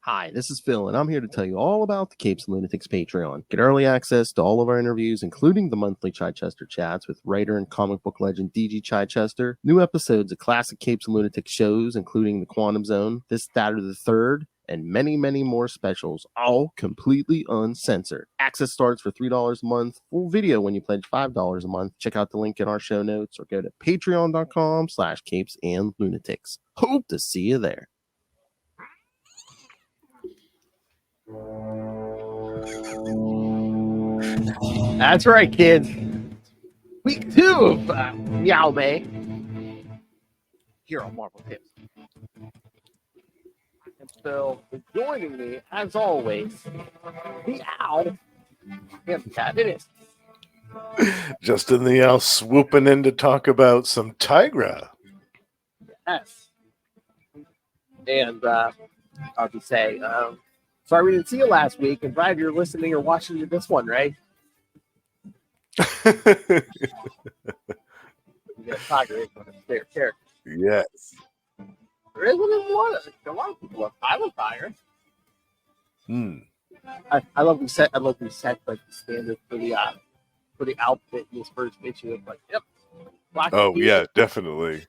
Hi, this is Phil, and I'm here to tell you all about the Capes and Lunatics Patreon. Get early access to all of our interviews, including the monthly Chichester chats with writer and comic book legend DG Chichester, new episodes of classic Capes and Lunatics shows, including The Quantum Zone, This, That, or the Third, and many, many more specials, all completely uncensored. Access starts for $3 a month, full video when you pledge $5 a month. Check out the link in our show notes or go to patreon.com/capesandlunatics. Hope to see you there. That's right, kids. Week 2 of Meow May here on Marvel Tips. And so, joining me, as always, the owl and the cat. It is Justin the Owl swooping in to talk about some Tigra. yes. And I'll just say, sorry we didn't see you last week, and glad you're listening or watching this one, right? You got Tigra is one of his favorite characters. Yes. There is one of a lot of people love. I love Tigra. I love we set like the standard for the outfit in this first issue. Of like, yep. Oh yeah, definitely.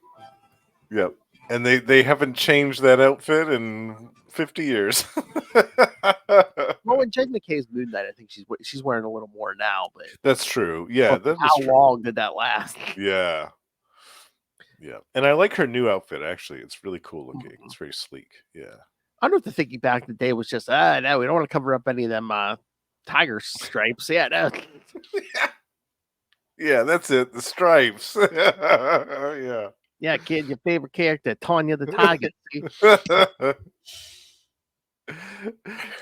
Yep. And they haven't changed that outfit in 50 years. Well, in Jed McKay's Moon Knight, I think she's wearing a little more now, but that's true. Yeah, that how is true. long did that last? Yeah. Yeah. And I like her new outfit actually. It's really cool looking. It's very sleek. Yeah. I don't know if the thinking back in the day was just no, we don't want to cover up any of them tiger stripes. Yeah, no. Yeah, that's it. The stripes. Yeah. Yeah, kid, your favorite character, Tanya the Tiger.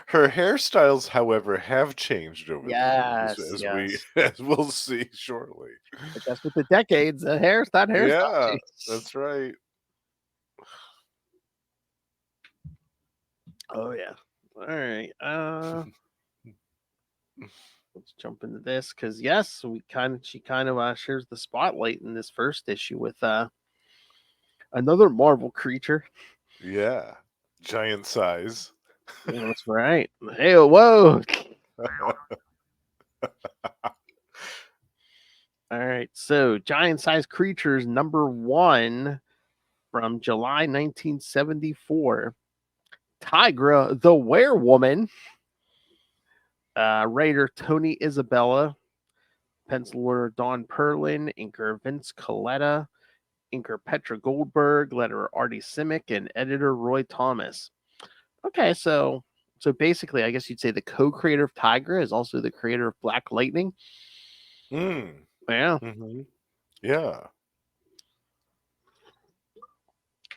Her hairstyles, however, have changed over the years, as we'll see shortly. But that's with the decades. The hairstyle. Yeah, that's right. Oh yeah. All right. Let's jump into this because yes, she kind of shares the spotlight in this first issue with another Marvel creature. Yeah, giant size. That's right. Hey, whoa. All right. So, giant size creatures #1 from July 1974. Tigra, the Werewoman. Writer Tony Isabella. Penciler Don Perlin. Inker Vince Coletta. Inker Petra Goldberg. Letterer Artie Simic. And editor Roy Thomas. Okay, so basically, I guess you'd say the co-creator of Tigra is also the creator of Black Lightning. Yeah. Mm-hmm. Yeah.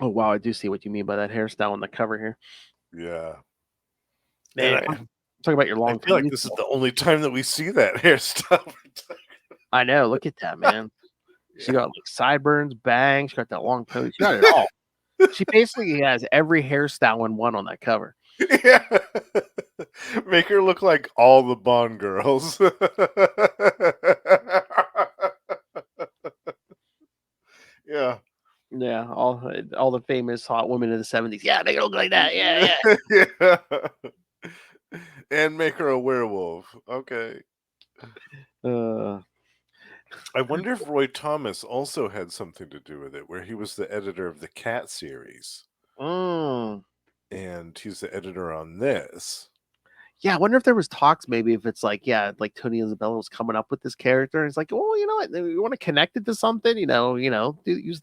Oh wow, I do see what you mean by that hairstyle on the cover here. Yeah. Man, talk about your long. I feel like this is the only time that we see that hairstyle. I know. Look at that, man. She got like sideburns, bangs. She got that long pony. She got it all. She basically has every hairstyle in one on that cover. Yeah. Make her look like all the Bond girls. Yeah. Yeah, all the famous hot women of the 70s. Yeah, they look like that. Yeah. Yeah. And make her a werewolf. Okay. I wonder if Roy Thomas also had something to do with it, where he was the editor of the Cat series. And he's the editor on this. Yeah, I wonder if there was talks, maybe if it's like, like Tony Isabella was coming up with this character. And it's like, well, you know what? We want to connect it to something, use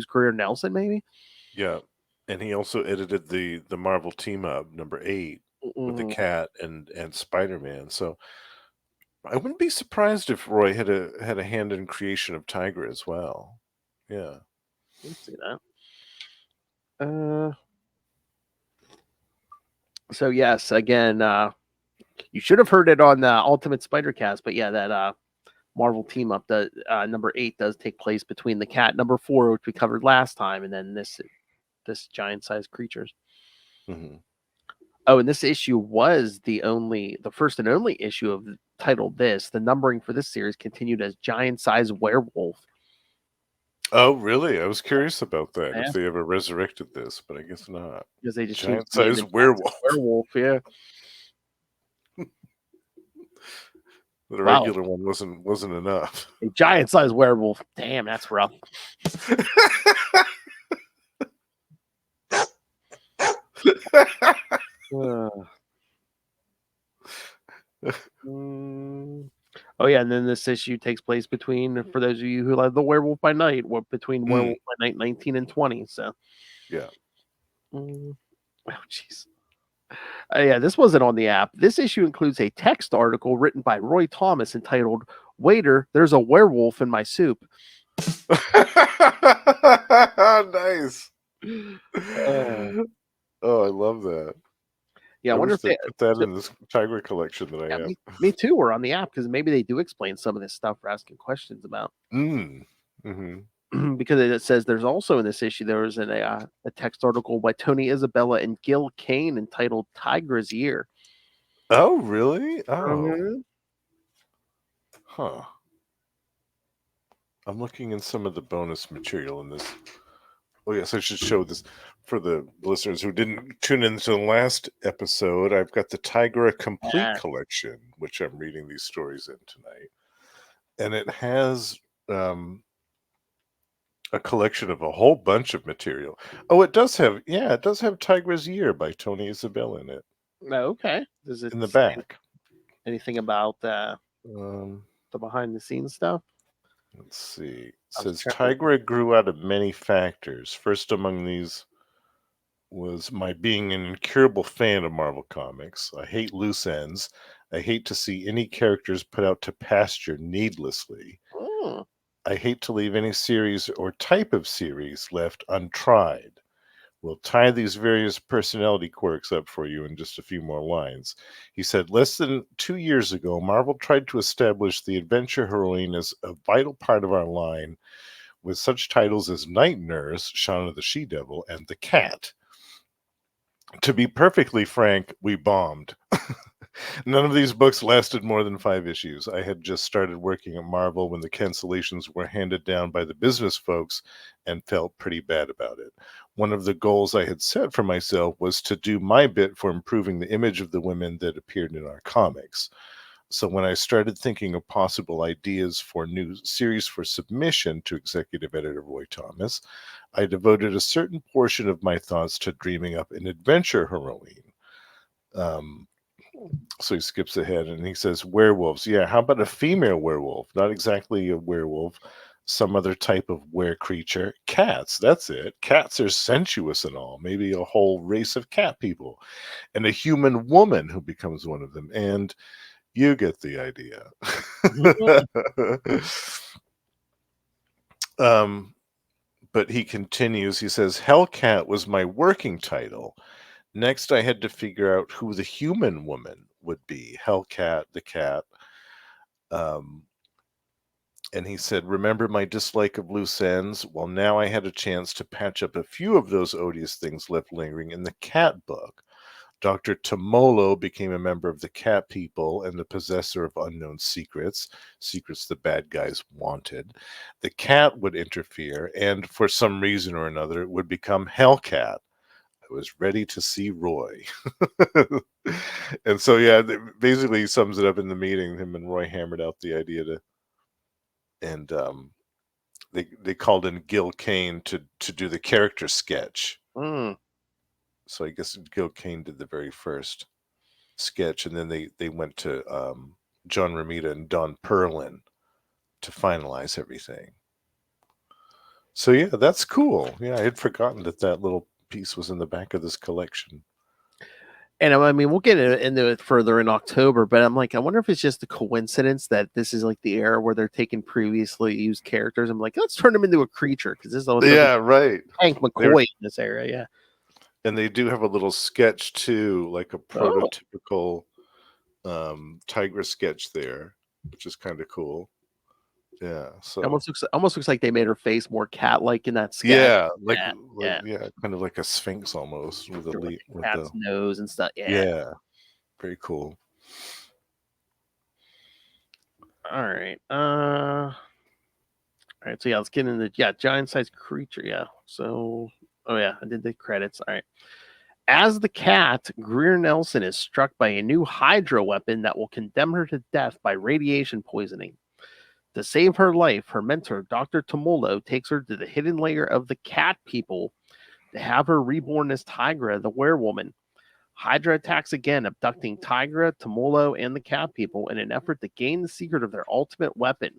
Greer Nelson, maybe. Yeah. And he also edited the Marvel team up #8 with the Cat and Spider-Man. So I wouldn't be surprised if Roy had a hand in creation of Tigra as well. Yeah. Let's see that. So yes, again, you should have heard it on the Ultimate Spider-Cast, but yeah, that Marvel team up, the #8 does take place between the Cat #4, which we covered last time, and then this giant-sized creatures. Mm-hmm. Oh, and this issue was the first and only issue of titled this. The numbering for this series continued as giant-sized werewolf. Oh, really? I was curious about that, Yeah, if they ever resurrected this, but I guess not. because they just changed the name to Giant-sized giant-sized werewolf. werewolf. Yeah. The Wow. regular one wasn't enough. A giant-sized werewolf. Damn, that's rough. Mm. Oh yeah, and then this issue takes place between, for those of you who like the Werewolf by Night, between Werewolf by Night 19 and 20. So, Yeah. oh jeez. Yeah, this wasn't on the app. This issue includes a text article written by Roy Thomas entitled "Waiter, there's a werewolf in my soup." Nice. Uh, Oh, I love that. yeah, I I wonder wish if they. they'd put that in this Tigra collection that I Yeah, have. me too. We're on the app because maybe they do explain some of this stuff we're asking questions about. Mm-hmm. Because it says there's also in this issue there was a text article by Tony Isabella and Gil Kane entitled "Tigra's Year." Oh, really? Oh, Mhm. huh. I'm looking in some of the bonus material in this. Oh, yes, I should show this for the listeners who didn't tune into the last episode. I've got the Tigra Complete Yeah. Collection, which I'm reading these stories in tonight. And it has a collection of a whole bunch of material. Oh, it does have Tigra's Year by Tony Isabella in it, Oh, okay. Does it in the say back. anything about Um, the behind the scenes stuff? let's see. It I was says trying to. Tigra grew out of many factors. First among these was my being an incurable fan of Marvel Comics. I hate loose ends. I hate to see any characters put out to pasture needlessly. Oh, I hate to leave any series or type of series left untried. We'll tie these various personality quirks up for you in just a few more lines. He said, less than 2 years ago, Marvel tried to establish the adventure heroine as a vital part of our line with such titles as Night Nurse, Shauna the She-Devil, and The Cat. To be perfectly frank, we bombed. None of these books lasted more than 5 issues. I had just started working at Marvel when the cancellations were handed down by the business folks and felt pretty bad about it. One of the goals I had set for myself was to do my bit for improving the image of the women that appeared in our comics. So when I started thinking of possible ideas for new series for submission to executive editor Roy Thomas, I devoted a certain portion of my thoughts to dreaming up an adventure heroine. So he skips ahead and he says, werewolves. Yeah, how about a female werewolf? Not exactly a werewolf, some other type of were creature. Cats, that's it. Cats are sensuous and all. Maybe a whole race of cat people. And a human woman who becomes one of them. And you get the idea. But he continues, he says, Hellcat was my working title. Next, I had to figure out who the human woman would be. Hellcat, the cat. And he said, remember my dislike of loose ends? Well, now I had a chance to patch up a few of those odious things left lingering in the cat book. Dr. Tomolo became a member of the cat people and the possessor of unknown secrets, secrets the bad guys wanted. The cat would interfere, and for some reason or another, it would become Hellcat. I was ready to see Roy. And so, yeah, basically he sums it up in the meeting. Him and Roy hammered out the idea to, and they called in Gil Kane to do the character sketch. So I guess Gil Kane did the very first sketch, and then they went to John Romita and Don Perlin to finalize everything. So yeah, that's cool. Yeah, I had forgotten that little piece was in the back of this collection. And I mean, we'll get into it further in October, but I'm like, I wonder if it's just a coincidence that this is like the era where they're taking previously used characters. I'm like, let's turn them into a creature because this is also Right. Hank McCoy in this area. Yeah. And they do have a little sketch too, like a prototypical Tigra sketch there, which is kind of cool. Yeah. So almost looks like they made her face more cat-like in that sketch. yeah, Yeah, kind of like a sphinx almost with sort of like with cat's the nose and stuff. Yeah. very cool. All right. All right, so yeah, let's get into giant-sized creature. Yeah, so I did the credits. All right. As the Cat, Greer Nelson is struck by a new Hydra weapon that will condemn her to death by radiation poisoning. To save her life, her mentor, Dr. Tomolo, takes her to the hidden layer of the Cat people to have her reborn as Tigra, the werewoman. Hydra attacks again, abducting Tigra, Tomolo, and the Cat people in an effort to gain the secret of their ultimate weapon.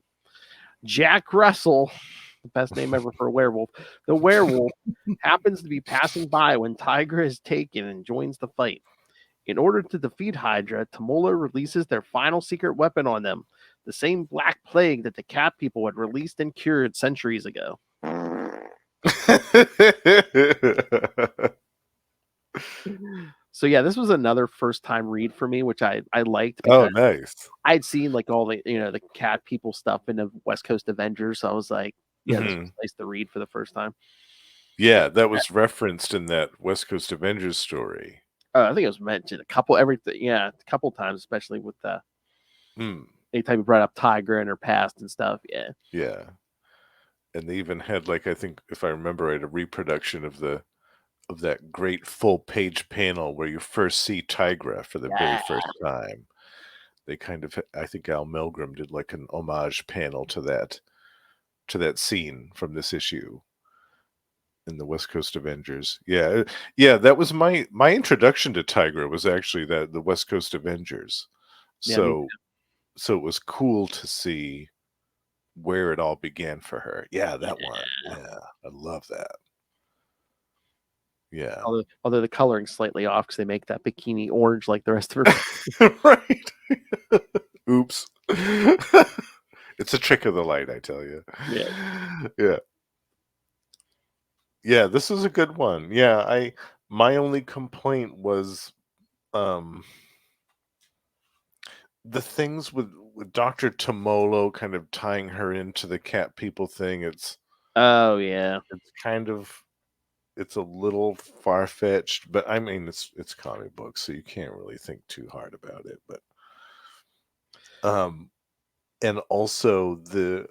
Jack Russell, the best name ever for a werewolf, the werewolf happens to be passing by when Tigra is taken and joins the fight. In order to defeat Hydra, Tomolo releases their final secret weapon on them, the same black plague that the Cat people had released and cured centuries ago. So yeah, this was another first time read for me, which I liked because nice. I'd seen like all the the Cat people stuff in the West Coast Avengers. So I was like, yeah, this was nice to read for the first time. Yeah, that was referenced in that West Coast Avengers story. I think it was mentioned a couple times, especially with the anytime you brought up Tigra and her past and stuff. Yeah. Yeah. And they even had, like, I think if I remember right, a reproduction of that great full page panel where you first see Tigra for the very first time. They kind of, I think Al Milgrom did like an homage panel to that scene from this issue in the West Coast Avengers. Yeah, that was my introduction to Tigra was actually the West Coast Avengers. So it was cool to see where it all began for her. Yeah, that one. Yeah, I love that. Yeah. Although the coloring's slightly off because they make that bikini orange like the rest of her. Right. Oops. It's a trick of the light, I tell you. Yeah. Yeah, this is a good one. Yeah, my only complaint was the things with Dr. Tomolo kind of tying her into the Cat people thing. It's kind of, it's a little far-fetched, but I mean it's comic books, so you can't really think too hard about it. But and also the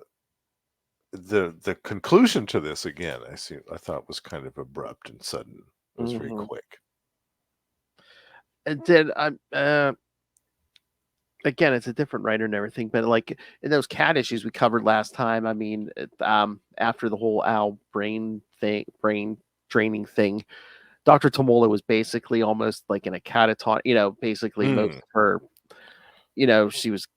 conclusion to this again, I thought was kind of abrupt and sudden. It was very quick. And then again, it's a different writer and everything, but like in those Cat issues we covered last time, I mean, after the whole Al brain draining thing, Dr. Tomolo was basically almost like in a catatonic, basically most of her, she was,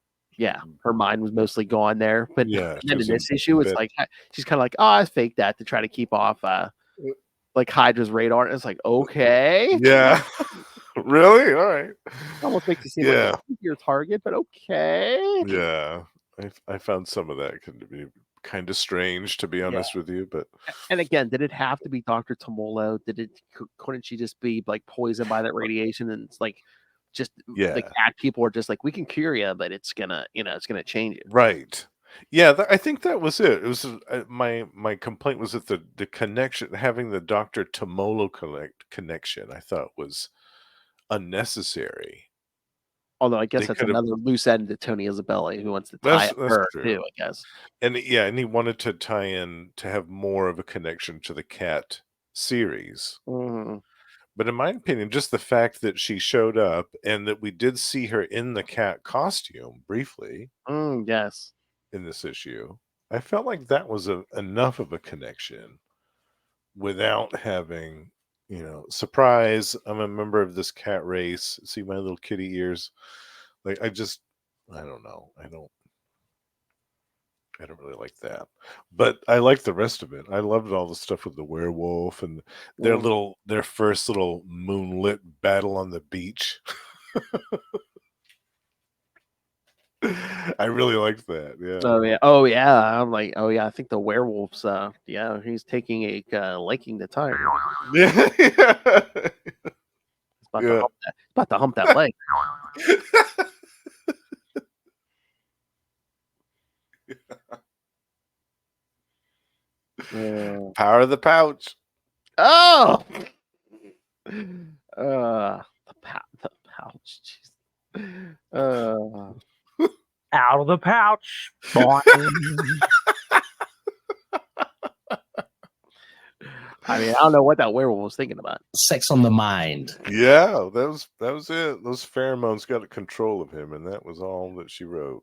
her mind was mostly gone there. But then in this issue, it's like she's kind of like, oh, I faked that to try to keep off like Hydra's radar. And it's like, okay. Yeah. Really? All right. Almost makes you seem like your target, but okay. Yeah. I found some of that can be kind of strange, to be honest with you. But and again, did it have to be Dr. Tomolo? Couldn't she just be like poisoned by that radiation? And it's like just the Cat people are just like, we can cure you, but it's gonna change it. Right. Yeah, I think that was it. It was my complaint was that the connection, having the Dr. Tomolo connection, I thought was unnecessary. Although I guess that's another loose end to Tony Isabella who wants to tie up her too, I guess. And and he wanted to tie in to have more of a connection to the Cat series. But in my opinion, just the fact that she showed up and that we did see her in the Cat costume briefly. Yes. In this issue, I felt like that was enough of a connection without having, surprise, I'm a member of this cat race. See my little kitty ears. Like, I don't know. I don't really like that. But I like the rest of it. I loved all the stuff with the werewolf and their first little moonlit battle on the beach. I really liked that. Yeah. Oh yeah. I'm like, oh yeah. I think the werewolf's. He's taking a liking to Tiger. Yeah. He's about to hump that leg. Power of the pouch. Oh. The pouch. Jeez. Out of the pouch. I mean, I don't know what that werewolf was thinking about. Sex on the mind. Yeah, that was it. Those pheromones got control of him, and that was all that she wrote.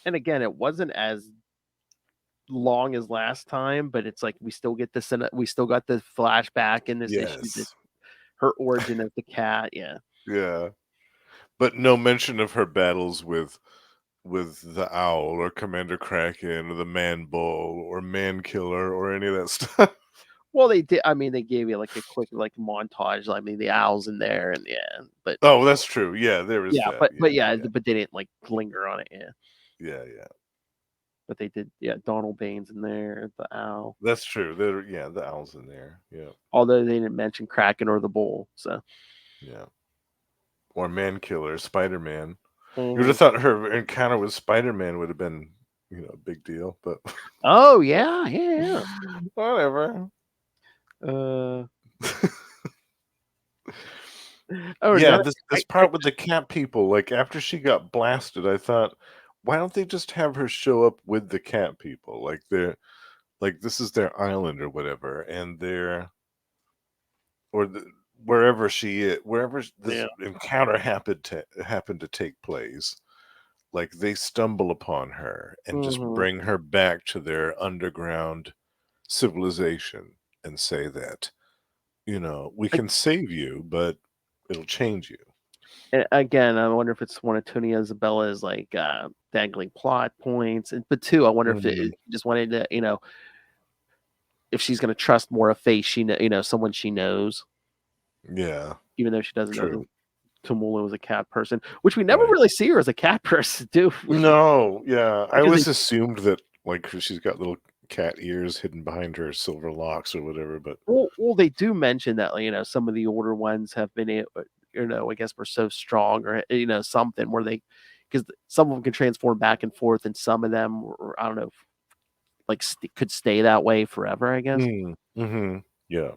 And again, it wasn't as long as last time, but it's like we still get this, we still got the flashback in this issue, Yes. her origin as the cat. Yeah. Yeah. But no mention of her battles with the Owl or Commander Kraken or the Man Bull or Man Killer or any of that stuff. Well, they did. I mean, they gave you like a quick like montage. I mean, the owl's in there, and but Oh, that's true. Yeah, there is yeah, that. but Yeah. but they didn't like linger on it. Yeah, Yeah. but they did. Yeah, Donald Bane's in there, the owl. That's true. The Owl's in there. Yeah. Although they didn't mention Kraken or the bull, so Yeah. Or Man Killer, Spider-Man. You would Mhm. have thought her encounter with Spider-Man would have been, a big deal, but Oh yeah. whatever. Oh, Yeah, another. this part with the cat people, like after she got blasted, I thought, why don't they just have her show up with the cat people? Like this is their island or whatever, and wherever she is, wherever this Yeah. encounter happened to take place, like they stumble upon her and just Mhm. bring her back to their underground civilization and say that, we Like, can save you, but it'll change you. again, I wonder if it's one of Tony Isabella's like dangling plot points, but two, I wonder if Mhm. it just wanted to, if she's going to trust more a face someone she knows, Yeah, even though she doesn't know true. that Tamula was a cat person, which we never Right. really see her as a cat person, do we? No, yeah. I Because always assumed that, like, 'cause she's got little cat ears hidden behind her silver locks or whatever, but well, they do mention that some of the older ones have been, I guess we're so strong, or something where they, because some of them can transform back and forth, and some of them, or I don't know, like could stay that way forever. I guess Mhm. Yeah.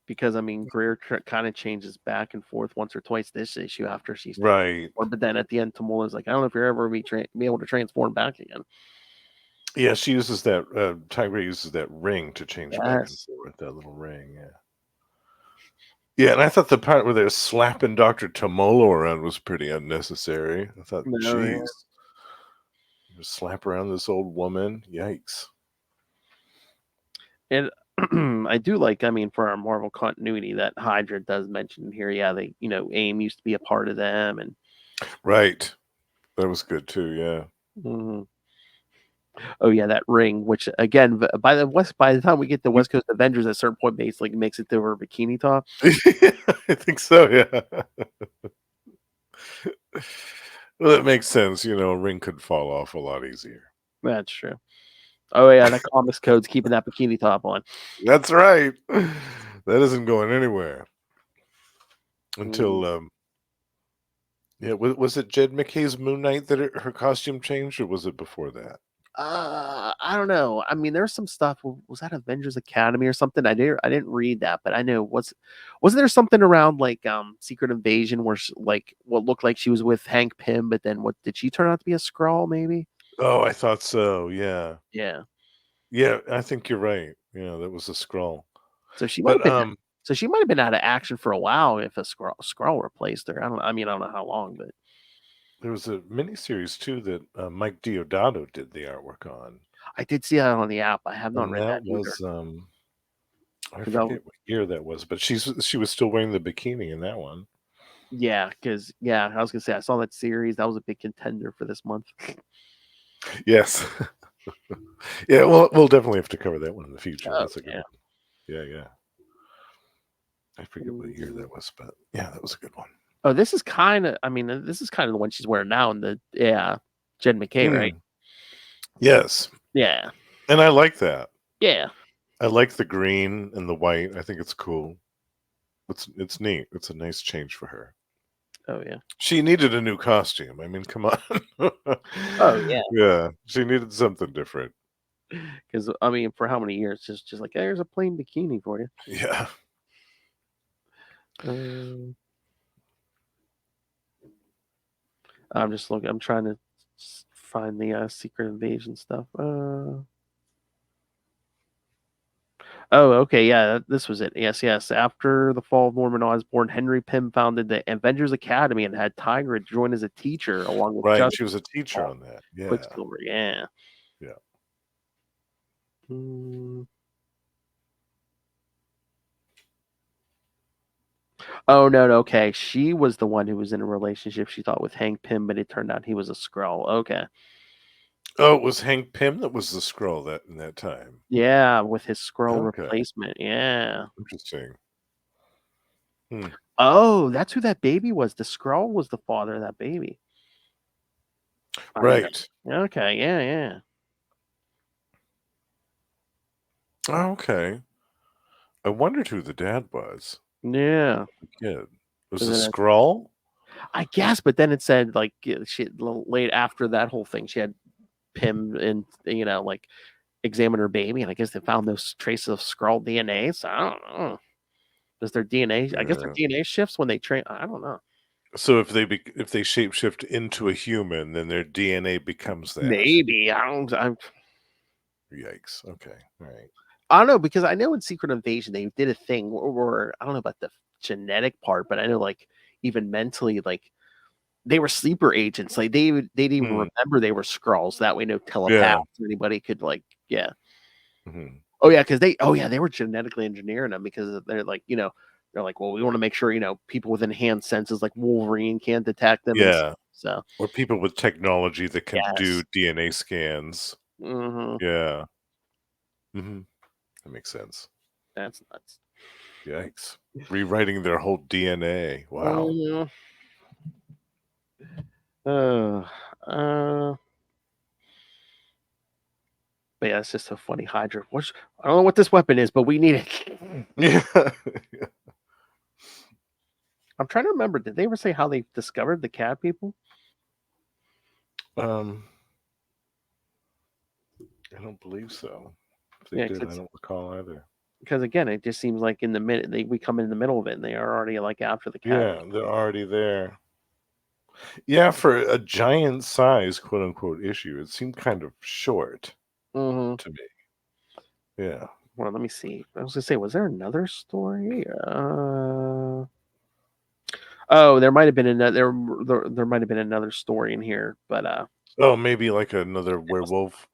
because I mean, Greer kind of changes back and forth once or twice this issue after she's Right. transformed, but then at the end, Tamula's like, I don't know if you're ever be able to transform back again. Yeah, she uses that, Tigra uses that ring to change back and Yes. forth, that little ring, yeah. Yeah, and I thought the part where they're slapping Dr. Tomolo around was pretty unnecessary. I thought, No, yeah. "Jeez, just slap around this old woman? Yikes." And I do like, I mean, for our Marvel continuity, that Hydra does mention here, yeah, they, AIM used to be a part of them, and Right. That was good too, yeah. mhm. Oh yeah, that ring, which again, by the time we get to West Coast Avengers, at a certain point, basically makes it to her bikini top. I think so, yeah. Well, that makes sense, a ring could fall off a lot easier. That's true. Oh yeah, that comics code's keeping that bikini top on. That's right. That isn't going anywhere Mhm. until, yeah, was it Jed McKay's Moon Knight that her costume changed, or was it before that? I don't know. I mean, there's some stuff. Was that Avengers Academy or something? I didn't read that, but I know wasn't there something around like Secret Invasion where like what looked like she was with Hank Pym, but then what did she turn out to be a Skrull? Maybe. Oh, I thought so, yeah. Yeah. Yeah, I think you're right. Yeah, that was a scroll. So she might have But, been. So she might have been out of action for a while if a Skrull replaced her. I don't. I mean, I don't know how long, but there was a miniseries too that, Mike Deodato did the artwork on, I did see that on the app. I have not and read that that either. was, I 'Cause forget what year that was, but she was still wearing the bikini in that one. yeah, because I was gonna say I saw that series. That was a big contender for this month. Yes. Yeah, we'll definitely have to cover that one in the future. Oh That's a good yeah. one. Yeah. I forget what year Mhm. that was, but yeah, that was a good one. Oh, this is kind of. I mean, this is kind of the one she's wearing now in the Jen McKay, right? Mm, yes, Yeah, and I like that. yeah. I like the green and the white. I think it's cool. It's neat. It's a nice change for her. Oh yeah. She needed a new costume. I mean, come on. Oh yeah. Yeah, she needed something different. Because I mean, for how many years? Just like there's a plain bikini for you. Yeah. Um, I'm just looking. I'm trying to find the Secret Invasion stuff. Oh, okay, yeah, this was it. Yes, yes. After the fall of Norman Osborn, Henry Pym founded the Avengers Academy and had Tigra join as a teacher along with Right, Justice she was a teacher Paul on that. Yeah, Quicksilver. Yeah. yeah. Mm. Oh no, no, okay. She was the one who was in a relationship she thought with Hank Pym, but it turned out he was a Skrull. Okay. Oh, it was Hank Pym that was the Skrull that in that time. Yeah, with his Skrull Okay, replacement. Yeah. interesting. Hmm. Oh, that's who that baby was. The Skrull was the father of that baby. I didn't Right. know. Okay, yeah, yeah. Oh, okay. I wondered who the dad was. Yeah. The kid. Was And a then Skrull? I guess, but then it said like she late after that whole thing, she had Pym and like examine her baby, and I guess they found those traces of Skrull DNA. So I don't know. Does their DNA? I guess their Yeah. DNA shifts when they train. I don't know. So if they shapeshift into a human, then their DNA becomes that. Maybe I don't. Yikes. Okay. All right. I don't know because I know in Secret Invasion they did a thing where I don't know about the genetic part, but I know like even mentally like they were sleeper agents. Like they'd even Hmm. remember they were Skrulls. That way, no telepaths Yeah. or anybody could like yeah. Mhm. Oh yeah, because they were genetically engineering them because they're like they're like well we want to make sure people with enhanced senses like Wolverine can't detect them and Yeah. stuff. So Or people with technology that can do yes. DNA scans. Hmm. Yeah. Mhm. That makes sense. That's nuts. Yikes. Rewriting their whole DNA. Wow. Mhm. Uh, uh, but yeah, it's just so funny. Hydra. I don't know what this weapon is, but we need it. Yeah. I'm trying to remember. Did they ever say how they discovered the cat people? Um, I don't believe so. If they Yeah, did, I don't recall either. because again, it just seems like in the minute we come in the middle of it, and they are already like after the cat. Yeah, they're already there. Yeah, for a giant size, quote unquote, issue, it seemed kind of short Mm-hmm. to me. Yeah. Well, let me see. I was gonna say, was there another story? Oh, there might have been another. There might have been another story in here, but Oh, maybe like another it was werewolf one.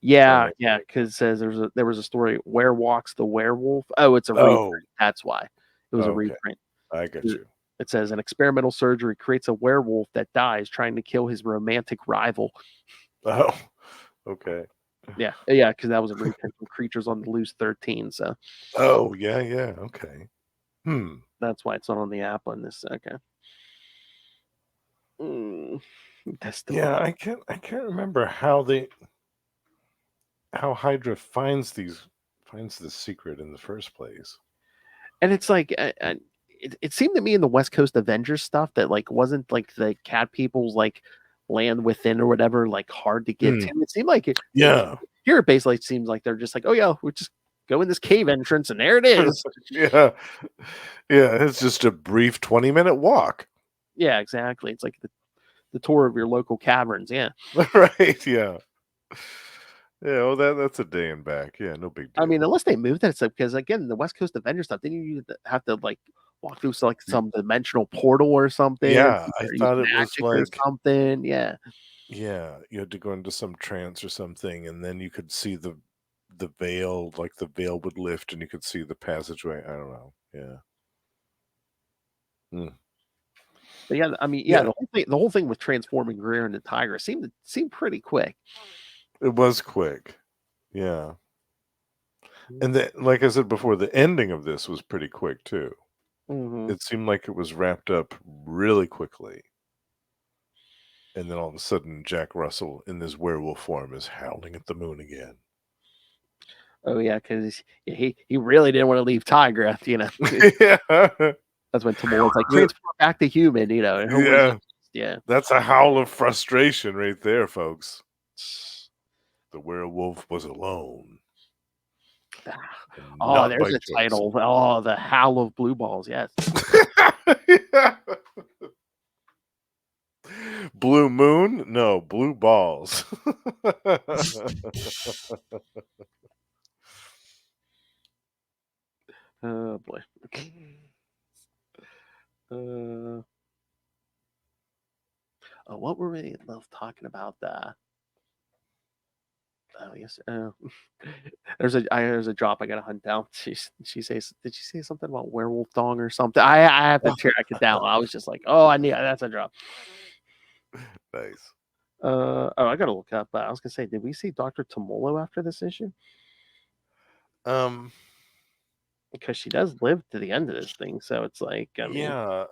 yeah, yeah, because it says there was a story. Where walks the werewolf? Oh, it's a Oh, reprint. That's why it was a okay. reprint. I get It you. it says an experimental surgery creates a werewolf that dies trying to kill his romantic rival. Oh, okay. Yeah, yeah, because that was a reprint from Creatures on the Loose 13. So Oh, yeah, yeah. Okay. Hmm. that's why it's not on the app on this. Okay. Mm, that's still Yeah, I can't remember how Hydra finds this secret in the first place. and it's like it seemed to me in the West Coast Avengers stuff that like wasn't like the cat people's like land within or whatever like hard to get Hmm. to. It seemed like Yeah. here it basically seems like they're just like oh yeah we just go in this cave entrance and there it is. Yeah. Yeah, it's just a brief 20-minute walk. Yeah, exactly. It's like the tour of your local caverns. Yeah. Right, yeah. Yeah, well, that's a day and back. Yeah, no big I mean, deal. unless they moved that stuff, because again, the West Coast Avengers stuff, didn't you have to like walk through like Y some dimensional portal or something, Yeah, I or use thought it was magic or like something? Yeah, yeah, you had to go into some trance or something, and then you could see the veil, like, the veil would lift, and you could see the passageway. I don't know. Yeah. Mm. but yeah, I mean, yeah, Yeah, the whole thing with transforming Greer into Tigra seemed pretty quick. it was quick. Yeah. And then, like I said before, the ending of this was pretty quick too. Hmm. It seemed like it was wrapped up really quickly, and then all of a sudden, Jack Russell in this werewolf form is howling at the moon again. Oh yeah, because he really didn't want to leave Tigra. Yeah. That's when Timor was like The transform back to human. And who was yeah, yeah. that's a howl of frustration right there, folks. The werewolf was alone and Oh, not there's by a choice. title. Oh, the Howl of Blue Balls. Yes. Yeah. Blue moon? No, blue balls. Oh boy. What were we talking about? Oh yes. There's a drop I gotta hunt down. Did she say something about werewolf dong or something? I have to track it down. I was just like, oh, that's a drop. Nice. I gotta look up. I was gonna say, did we see Dr. Tomolo after this issue? Because she does live to the end of this thing, so it's like, I mean, yeah,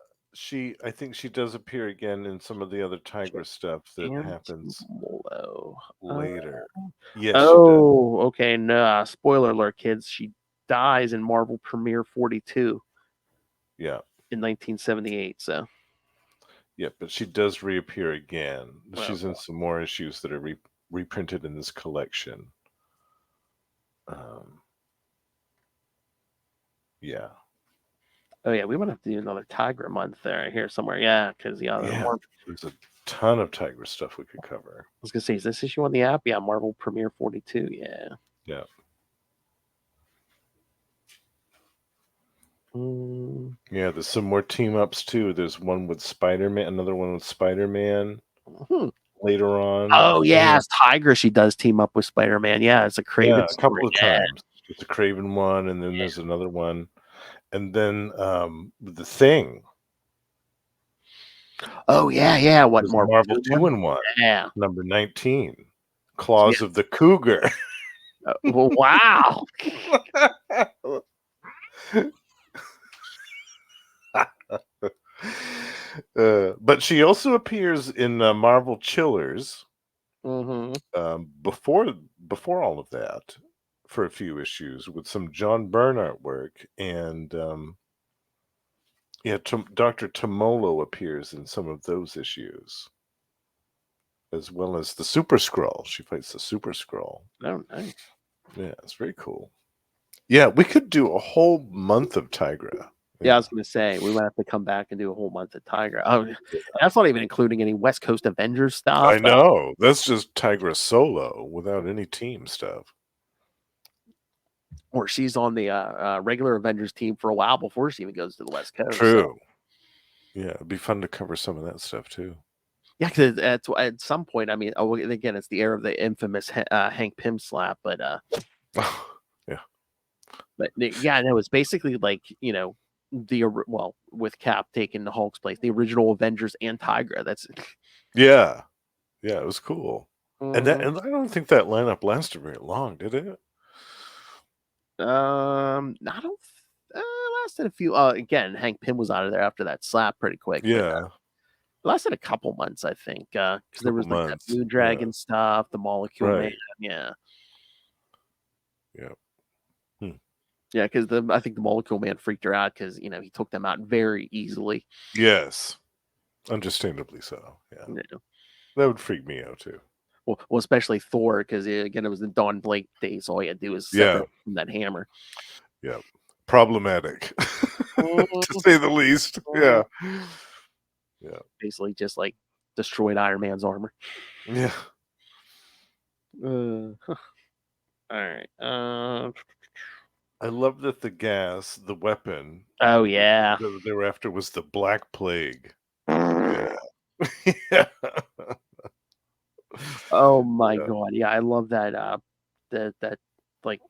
I think she does appear again in some of the other Tigra stuff that and happens Tomolo. later. Yes, she does. Oh, okay. Nah, spoiler alert, kids. She dies in Marvel Premiere 42 Yeah, in 1978. So, yeah, but she does reappear again. well, She's in some more issues that are reprinted in this collection. Yeah. oh yeah, we might have to do another Tigra month there here somewhere. Yeah, because there's a ton of Tigra stuff we could cover. I was gonna say, is this issue on the app? Yeah, Marvel Premiere 42. Yeah. Yeah. Yeah, there's some more team ups too. There's one with Spider-Man, another one with Spider-Man later on. Oh yeah, it's Tigra. She does team up with Spider-Man. Yeah, it's a Craven a couple story. of times. It's a Craven one, and then there's another one, and then the Thing. Oh yeah. What There's Marvel? Marvel 2-in-1? Yeah, number 19, Claws of the Cougar. Well, wow. But she also appears in Marvel Chillers before all of that for a few issues with some John Byrne artwork, and Dr. Tomolo appears in some of those issues, as well as the Super Skrull. She fights the Super Skrull. Oh, nice. Yeah, it's very cool. Yeah, we could do a whole month of Tigra. Yeah, I was going to say, we might have to come back and do a whole month of Tigra. Oh, that's not even including any West Coast Avengers stuff. I know. That's just Tigra solo without any team stuff. Or she's on the regular Avengers team for a while before she even goes to the West Coast. True. So. Yeah, it'd be fun to cover some of that stuff too. Yeah, because at some point, I mean, again, it's the era of the infamous Hank Pym slap, but yeah. But yeah, no, it's basically like, with Cap taking the Hulk's place, the original Avengers and Tigra. That's yeah, it was cool. And I don't think that lineup lasted very long, did it? I don't. Lasted a few. Again, Hank Pym was out of there after that slap pretty quick. Yeah, but, lasted a couple months, I think, because there was like that Blue Dragon stuff, the Molecule Man. Yeah. Yeah. Yeah, because I think the Molecule Man freaked her out because he took them out very easily. Yes, understandably so. Yeah, that would freak me out too. Well, especially Thor, because again, it was the Don Blake days. All you had to do was separate from that hammer. Yeah, problematic to say the least. Yeah. Basically, just like destroyed Iron Man's armor. Yeah. All right. I love that the weapon. Oh yeah. That they were after was the Black Plague. Yeah. Yeah. Oh my god. Yeah, I love that. That like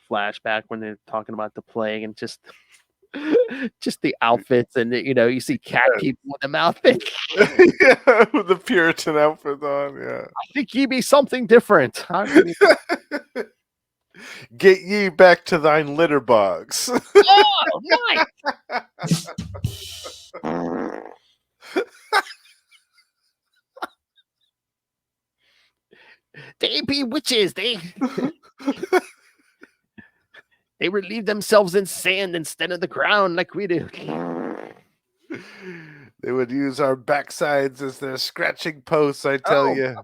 flashback when they're talking about the plague and just the outfits, and you see cat people with them outfits. Yeah, with the Puritan outfit on. Yeah. I think ye be something different. Get ye back to thine litter box. Oh, nice. They be witches. They relieve themselves in sand instead of the ground like we do. They would use our backsides as their scratching posts, I tell you.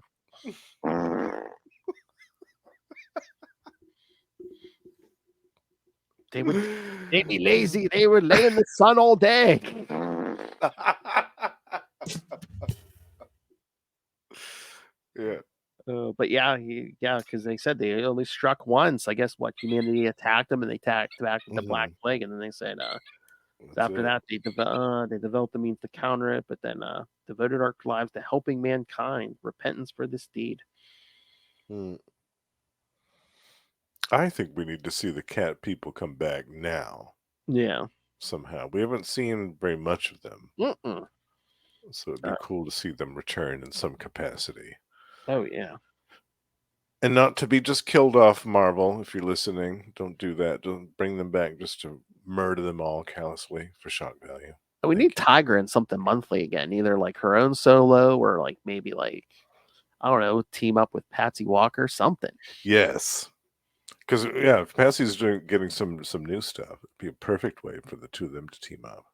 They'd be lazy. They would lay in the sun all day. Yeah. But yeah, because they said they only struck once. I guess what humanity attacked them, and they attacked back with the Black Plague, and then they said That's after it. that they developed the means to counter it, but then devoted our lives to helping mankind, repentance for this deed. I think we need to see the cat people come back now. Yeah. Somehow. We haven't seen very much of them. Mm-mm. So it'd be cool to see them return in some capacity. Oh yeah. And not to be just killed off, Marvel, if you're listening. Don't do that. Don't bring them back just to murder them all callously for shock value. We need Tigra in something monthly again, either like her own solo or like maybe like I don't know, team up with Patsy Walker, something. Yes. Because yeah, if Patsy's getting some new stuff, it'd be a perfect way for the two of them to team up.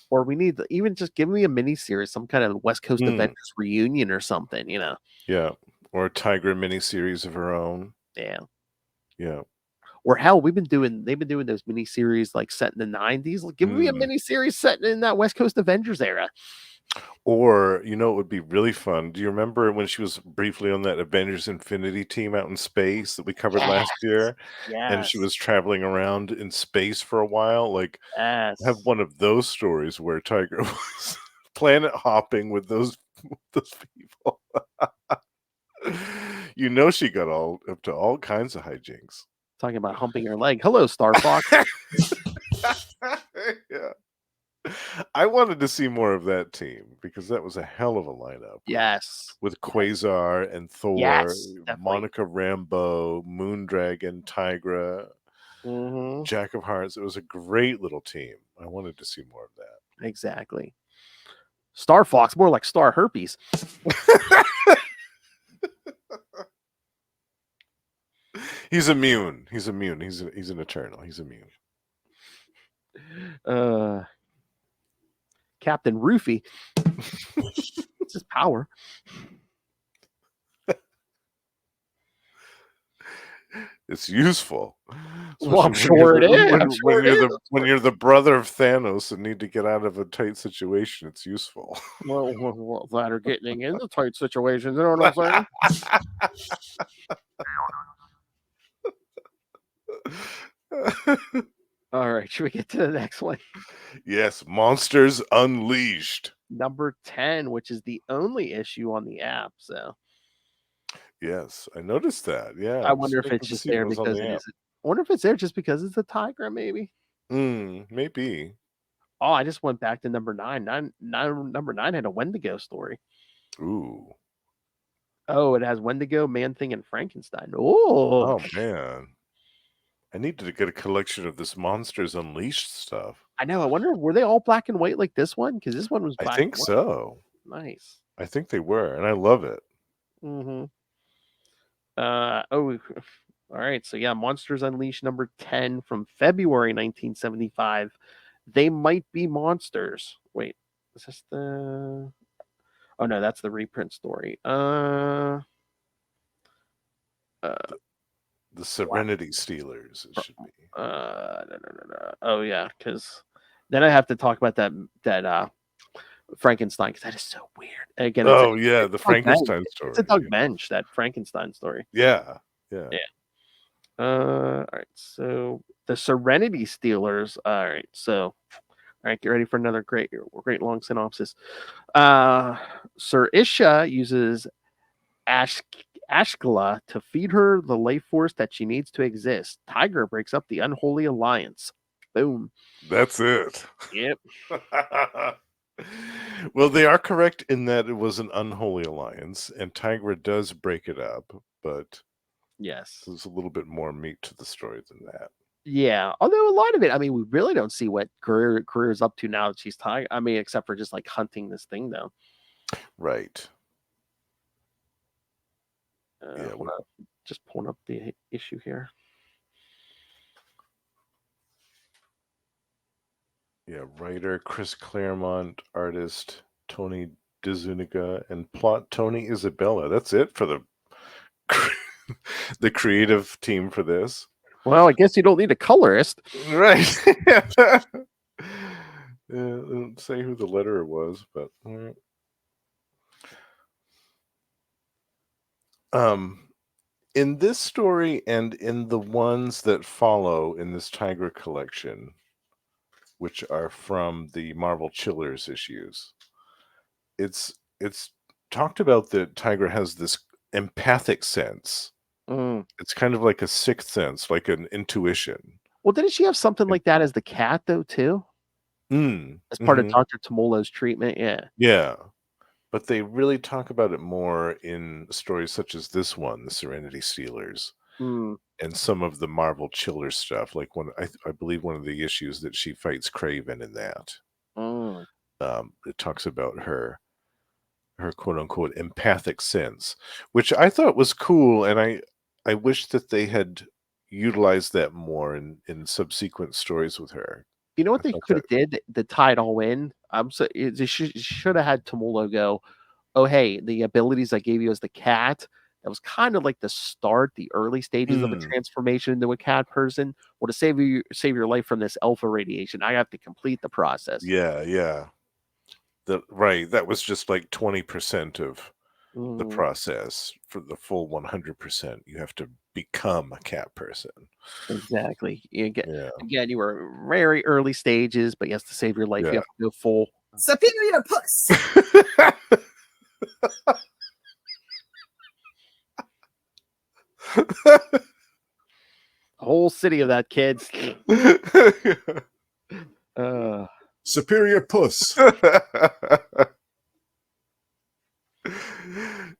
Or we need to even just give me a mini series, some kind of West Coast Avengers reunion or something, you know. Yeah. Or a Tigra miniseries of her own. Yeah. Yeah. Or hell, they've been doing those miniseries like set in the 90s. Give me a miniseries set in that West Coast Avengers era. Or, it would be really fun. Do you remember when she was briefly on that Avengers Infinity team out in space that we covered last year? And she was traveling around in space for a while? Like, have one of those stories where Tiger was planet hopping with those people. She got up to all kinds of hijinks. Talking about humping her leg. Hello, Star Fox. Yeah. I wanted to see more of that team because that was a hell of a lineup. With Quasar and Thor, Monica Rambeau, Moondragon, Tigra, Jack of Hearts. It was a great little team. I wanted to see more of that. Exactly. Star Fox, more like Star Herpes. He's immune. He's immune. He's an Eternal. He's immune. Captain Roofy. It's his power. It's useful. Well, I'm sure it is. When you're the brother of Thanos and need to get out of a tight situation, it's useful. Well, that are getting into tight situations. You know what I'm saying? All right, should we get to the next one? Yes, Monsters Unleashed. Number 10, which is the only issue on the app. So, yes, I noticed that. Yeah, I wonder if it's just there because it is. I wonder if it's there just because it's a Tigra, maybe. Maybe. Oh, I just went back to number 9. Number 9 had a Wendigo story. Ooh. Oh, it has Wendigo, Man-Thing, and Frankenstein. Oh man. I needed to get a collection of this Monsters Unleashed stuff. I know. I wonder, were they all black and white like this one? Because this one was black. I think so. Nice. I think they were, and I love it. All right. So yeah, Monsters Unleashed number 10 from February 1975. They Might Be Monsters. Wait, is this the? Oh no, that's the reprint story. The Serenity Stealers, it should be. No. Oh yeah, because then I have to talk about that Frankenstein, because that is so weird. Again, it's the Frankenstein story. It's a Doug Bench, that Frankenstein story. Yeah. All right, so the Serenity Stealers. All right, get ready for another great long synopsis. Surisha uses Aesklos to feed her the life force that she needs to exist. Tigra breaks up the unholy alliance. Boom. That's it. Yep. Well, they are correct in that it was an unholy alliance, and Tigra does break it up, but yes, there's a little bit more meat to the story than that. Yeah, although a lot of it, I mean, we really don't see what Greer is up to now that she's Tigra. I mean, except for just like hunting this thing down. Right. Just pulling up the issue here. Yeah, writer Chris Claremont, artist Tony DeZuniga, and plot Tony Isabella. That's it for the creative team for this. Well, I guess you don't need a colorist, right? Yeah, I don't say who the letterer was, but In this story and in the ones that follow in this Tigra collection, which are from the Marvel Chillers issues, it's talked about that Tigra has this empathic sense. Mm. It's kind of like a sixth sense, like an intuition. Well, didn't she have something like that as the cat though too? As part of Mhm. Dr. Tomolo's treatment? Yeah. Yeah. But they really talk about it more in stories such as this one, The Serenity Stealers, Mm. and some of the Marvel Chiller stuff, like I believe one of the issues that she fights Kraven in that. Mm. It talks about her quote unquote empathic sense, which I thought was cool, and I wish that they had utilized that more in subsequent stories with her. You know I what they thought could that have did to tie it all in? They should have had Tomolo go, "Oh, hey, the abilities I gave you as the cat, that was kind of like the start, the early stages of a Mm, transformation into a cat person. Well, to save your life from this alpha radiation, I have to complete the process." yeah, yeah. Right, that was just like 20% of the Mhm. process. For the full 100%, you have to become a cat person. Exactly. You get Yeah, again, you were very early stages, but yes, to save your life, you yeah. have to go full. Superior puss. A whole city of that, kids. Uh, Superior puss.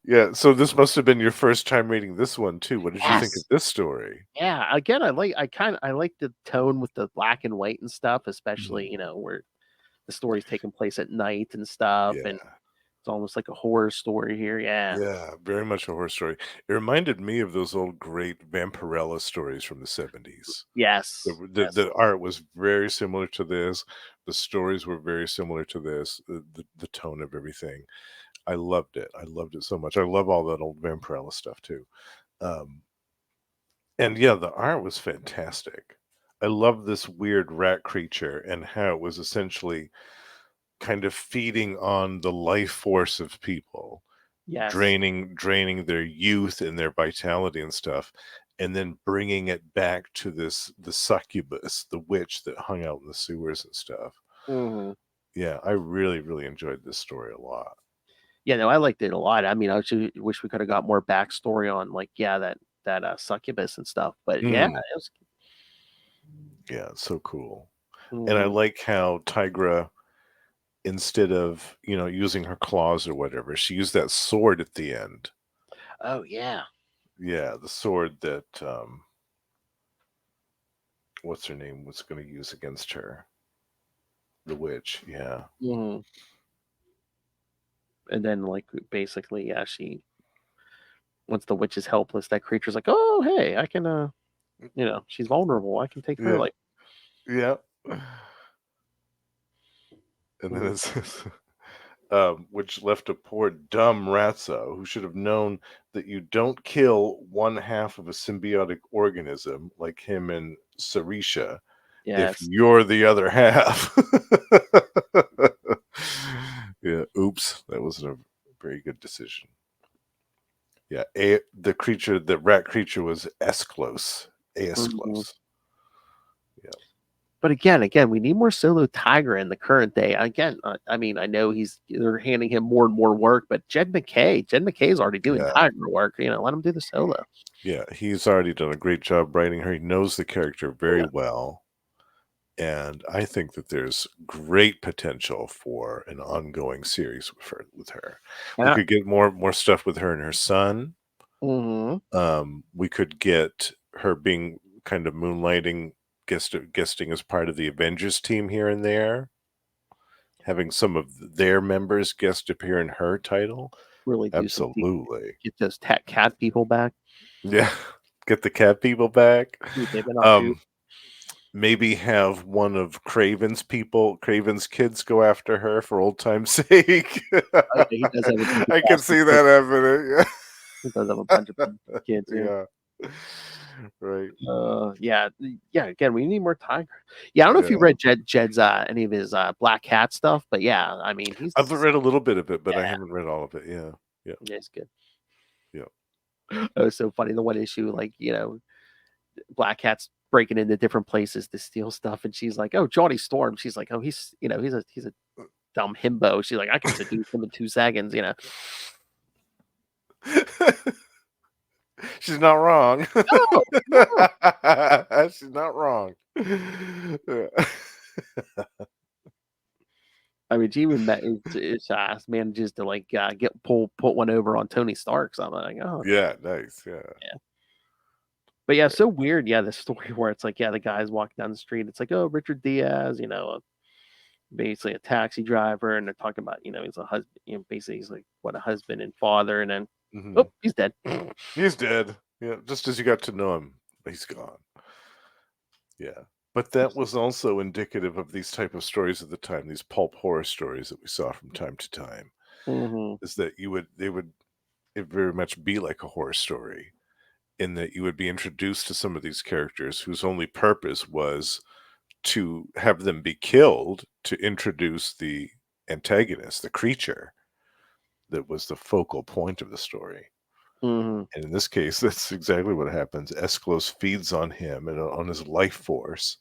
Yeah, so this must have been your first time reading this one too. What did you think of yes. this story? Yeah, again, I like the tone with the black and white and stuff, especially, Mm, where the story's taking place at night and stuff, and yeah. it's almost like a horror story here. Yeah. Yeah, very much a horror story. It reminded me of those old great Vampirella stories from the 70s. Yes. Yes. The art was very similar to this. The stories were very similar to this. The tone of everything. I loved it. I loved it so much. I love all that old Vampirella stuff too. Um, and yeah, the art was fantastic. I love this weird rat creature and how it was essentially kind of feeding on the life force of people, Yes. draining their youth and their vitality and stuff, and then bringing it back to the succubus, the witch that hung out in the sewers and stuff. Mhm. Yeah, I really, really enjoyed this story a lot. Yeah, no, I liked it a lot. I mean, I actually wish we could have got more backstory on, like, yeah, that succubus and stuff. But yeah, Mm, it was. yeah, it's so cool. And I Mhm. like how Tigra, instead of, using her claws or whatever, she used that sword at the end. Oh yeah. Yeah, the sword that what's her name was going to use against her, the witch. Yeah, Mhm. And then, like, basically, yeah, once the witch is helpless, that creature's like, "Oh, hey, I can, she's vulnerable. I can take her." yeah, Like, yeah. And then mm, it says, which left a poor dumb Ratso who should have known that you don't kill one half of a symbiotic organism like him and Sarisha if yes. you're the other half. Yeah, oops, that wasn't a very good decision. Yeah, the rat creature was Aesklos. Mhm. Aesklos. Yeah, But again, we need more solo Tiger in the current day. Again, I mean, I know they're handing him more and more work, but Jed McKay's already doing yeah, Tiger work. Let him do the solo. yeah. He's already done a great job writing her. He knows the character very Yeah. well. And I think that there's great potential for an ongoing series with her. We Yeah. could get more stuff with her and her son. Hmm. We could get her being kind of moonlighting, guesting as part of the Avengers team here and there, having some of their members guest appear in her title. Really do some Absolutely. get those cat people back. Yeah. Get the cat people back. See what they've been up to. Um, Maybe have one of Craven's kids go after her for old time's sake. Oh, yeah, he does have a bunch of I can bastard see kids. that happening. He does have a bunch of kids. Yeah. Yeah. Right. Yeah, yeah. Again, we need more Tiger. Yeah, I don't know if you Yeah. read Jed's any of his Black Cat stuff, but yeah, I mean, I've read a little bit of it, but I yeah, haven't read all of it. Yeah. Yeah. yeah, he's good. Yeah. It was so funny. The one issue, like, Black Cat's breaking into different places to steal stuff, and she's like, "Oh, Johnny Storm." She's like, "Oh, he's a dumb himbo." She's like, "I can seduce him in 2 seconds." She's not wrong. No, no. She's not wrong. I mean, she even manages to like put one over on Tony Stark. So I'm like, oh, Yeah, nice. Yeah. but yeah, so weird. Yeah, the story where it's like, the guy's walking down the street. It's like, oh, Richard Diaz, basically a taxi driver, and they're talking about, he's a husband. Basically he's like what a husband and father, and then oh, he's dead. He's dead. Yeah, just as you got to know him, he's gone. Yeah. But that was also indicative of these type of stories at the time, these pulp horror stories that we saw from time to time. Is that it very much be like a horror story, in that you would be introduced to some of these characters whose only purpose was to have them be killed to introduce the antagonist, the creature that was the focal point of the story. And in this case, that's exactly what happens. Aesklos feeds on him and on his life force,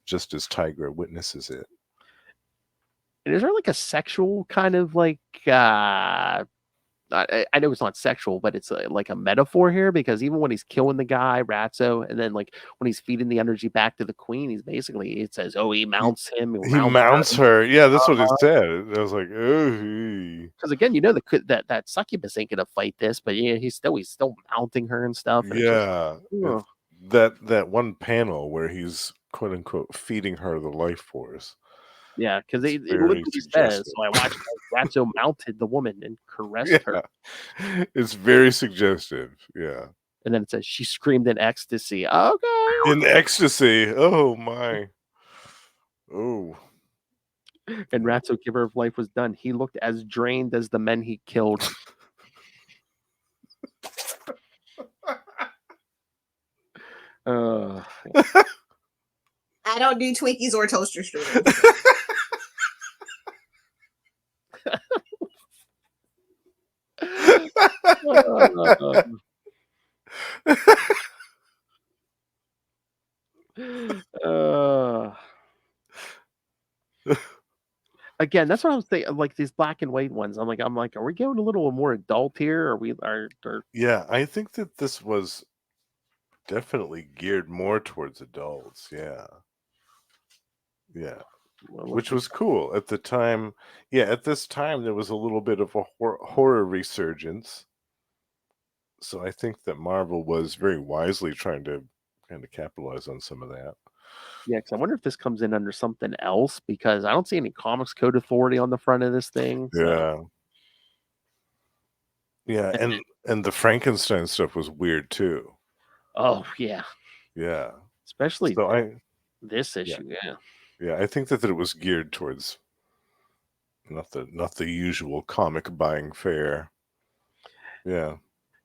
just as Tigra witnesses it. And is there like a sexual kind of like I know it's not sexual, but it's like a metaphor here, because even when he's killing the guy Ratso, and then like when he's feeding the energy back to the queen, he's basically, it says, oh, he mounts him, He mounts her. Yeah, that's what it Uh-huh. said. I was like, oh. Because again, that succubus ain't gonna fight this, but yeah, he's still mounting her and stuff. And Yeah. it's just, ugh. That one panel where he's quote unquote feeding her the life force. Yeah, because It's it very literally says. suggestive. So I watched Ratso mounted the woman and caressed her, Yeah. It's very suggestive. Yeah. and then it says she screamed in ecstasy. Okay. In ecstasy. Oh my. Oh. And Ratso, giver of life, was done. He looked as drained as the men he killed. I don't do Twinkies or toaster strudels. Again, that's what I was thinking. Like these black and white ones, I'm like, are we going a little more adult here? Are Yeah, I think that this was definitely geared more towards adults. Yeah. Yeah. Which was cool at the time. Yeah, at this time there was a little bit of a horror resurgence. So I think that Marvel was very wisely trying to kind of capitalize on some of that. Yeah, because I wonder if this comes in under something else, because I don't see any Comics Code Authority on the front of this thing. So. Yeah, and the Frankenstein stuff was weird too. Oh yeah, Yeah, especially so this issue. Yeah, I think that it was geared towards not the usual comic buying fare. Yeah.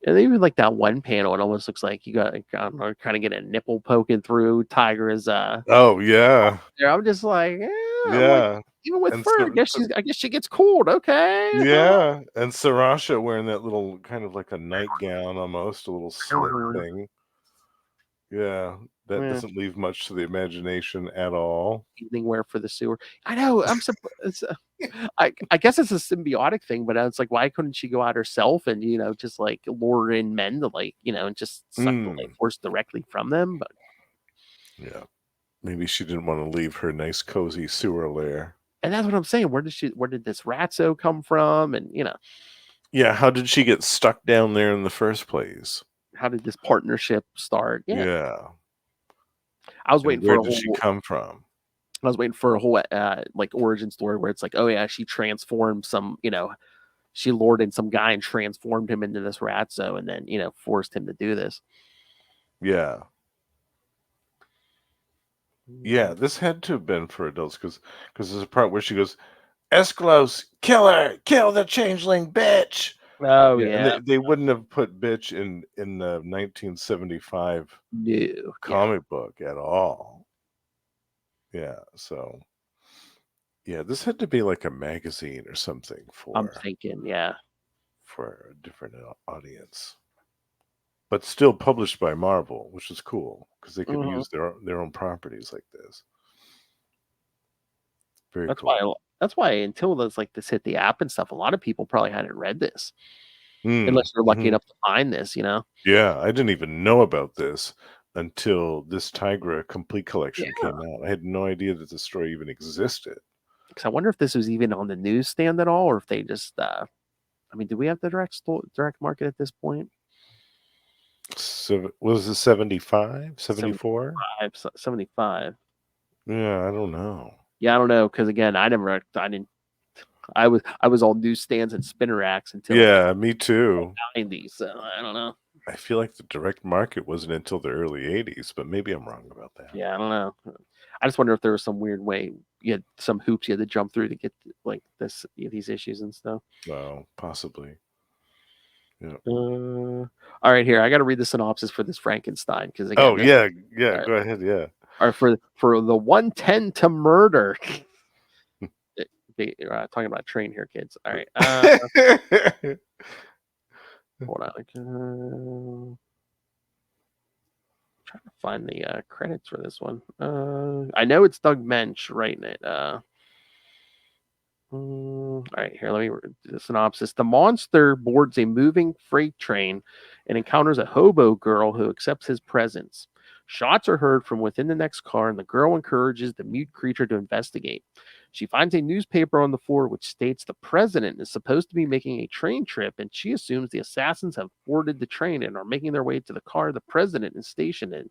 And even like that one panel, it almost looks like you got, I don't know, kind of get a nipple poking through Tigra's. Oh yeah. I'm just like, I'm like, Yeah. even with And fur, I guess she gets cold. Okay. yeah, and Sarasha wearing that little kind of like a nightgown, almost a little slit thing. Yeah, that Yeah. doesn't leave much to the imagination at all. Evening wear for the sewer. I know. I'm surprised. I guess it's a symbiotic thing, but it's like, why couldn't she go out herself and just like lure in men to like and just suck the life force directly from them? But yeah, maybe she didn't want to leave her nice cozy sewer lair. And that's what I'm saying. Where did this Ratso come from? And yeah, how did she get stuck down there in the first place? How did this partnership start? Yeah. I was waiting for where did she come from? I was waiting for a whole like origin story where it's like, oh yeah, she transformed she lured in some guy and transformed him into this Ratso, and then forced him to do this. Yeah. Yeah, this had to have been for adults because there's a part where she goes, Aesklos, kill her, kill the changeling bitch. Oh yeah. And they wouldn't have put bitch in the 1975 comic book at all. Yeah, so yeah, this had to be like a magazine or something I'm thinking, for a different audience. but still published by Marvel, which is cool because they could Mhm. use their own properties like this. Very That's cool. why. That's why until this hit the app and stuff, a lot of people probably hadn't read this unless you're lucky Mm-hmm. enough to find this. Yeah, I didn't even know about this until this Tigra complete Yeah. collection came out. I had no idea that the story even existed. Because I wonder if this was even on the newsstand at all, or if they just. I mean, do we have the direct market at this point? So, was it 75, 74? 75. Yeah, I don't know. Yeah, I don't know because again, I didn't. I was all newsstands and spinner racks until Yeah, me too. 90s. So I don't know. I feel like the direct market wasn't until the early 80s, but maybe I'm wrong about that. Yeah, I don't know. I just wonder if there was some weird way you had some hoops you had to jump through to get these issues and stuff. Well, possibly. Yeah. All right, here I got to read the synopsis for this Frankenstein because again, Oh, yeah, all right, go ahead, yeah. or for the 110 to murder. Talking about a train here, kids. All right. Hold on. Trying to find the credits for this one. I know it's Doug Mensch writing it. All right, here, let me read the synopsis. The monster boards a moving freight train and encounters a hobo girl who accepts his presence. Shots are heard from within the next car, and the girl encourages the mute creature to investigate. She finds a newspaper on the floor which states the president is supposed to be making a train trip, and she assumes the assassins have boarded the train and are making their way to the car the president is stationed in.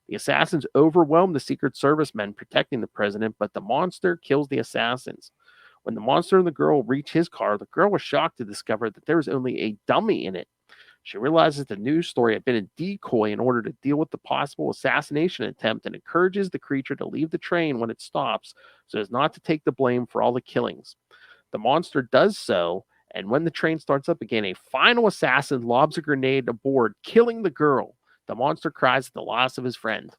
The assassins overwhelm the Secret Service men protecting the president, but the monster kills the assassins. When the monster and the girl reach his car, the girl was shocked to discover that there was only a dummy in it. She realizes the news story had been a decoy in order to deal with the possible assassination attempt and encourages the creature to leave the train when it stops so as not to take the blame for all the killings. The monster does so, and when the train starts up again, a final assassin lobs a grenade aboard, killing the girl. The monster cries at the loss of his friend.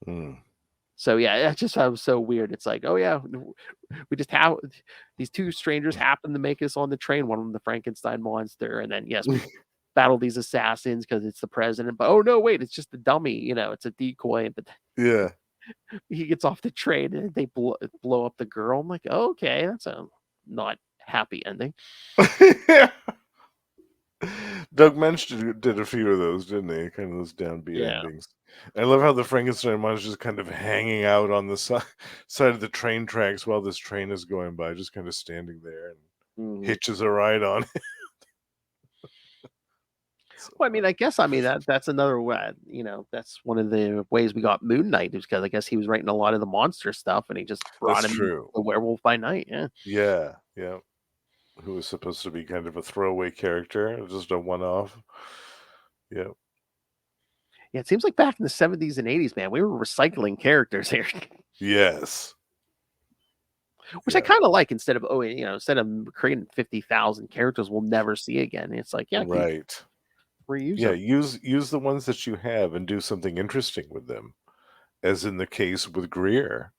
Mm. So yeah, that just sounds so weird. It's like, oh yeah, we just have these two strangers happen to make us on the train. One of them, the Frankenstein monster, and then yes, we battle these assassins because it's the president. But oh no, wait, it's just the dummy. It's a decoy. But Yeah. he gets off the train and they blow up the girl. I'm like, oh, okay, that's a not happy ending. Doug Mensch did a few of those, didn't he? Kind of those downbeat endings. I love how the Frankenstein monster is just kind of hanging out on the side of the train tracks while this train is going by, just kind of standing there and hitches a ride on. Well, I mean, I guess that's another way. That's one of the ways we got Moon Knight is because I guess he was writing a lot of the monster stuff, and he just brought That's him true. the Werewolf by Night. Yeah. Yeah. Who was supposed to be kind of a throwaway character, just a one-off. Yeah. Yeah, it seems like back in the 70s and 80s, man, we were recycling characters here. Yes. Which I kind of like instead of creating 50,000 characters we'll never see again. It's like, yeah, right. Reuse Yeah, them. use the ones that you have and do something interesting with them, as in the case with Greer.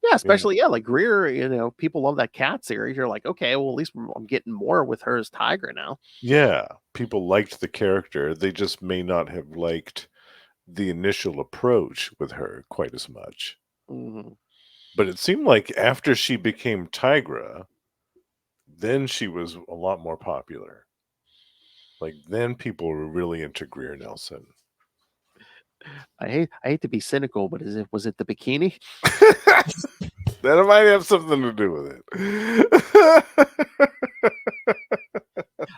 Yeah, especially like Greer. People love that cat series. You're like, okay, well, at least I'm getting more with her as Tigra now. Yeah, people liked the character. They just may not have liked the initial approach with her quite as much. Mm-hmm. But it seemed like after she became Tigra, then she was a lot more popular. Like then people were really into Greer Nelson. I hate to be cynical, but was it the bikini? That might have something to do with it.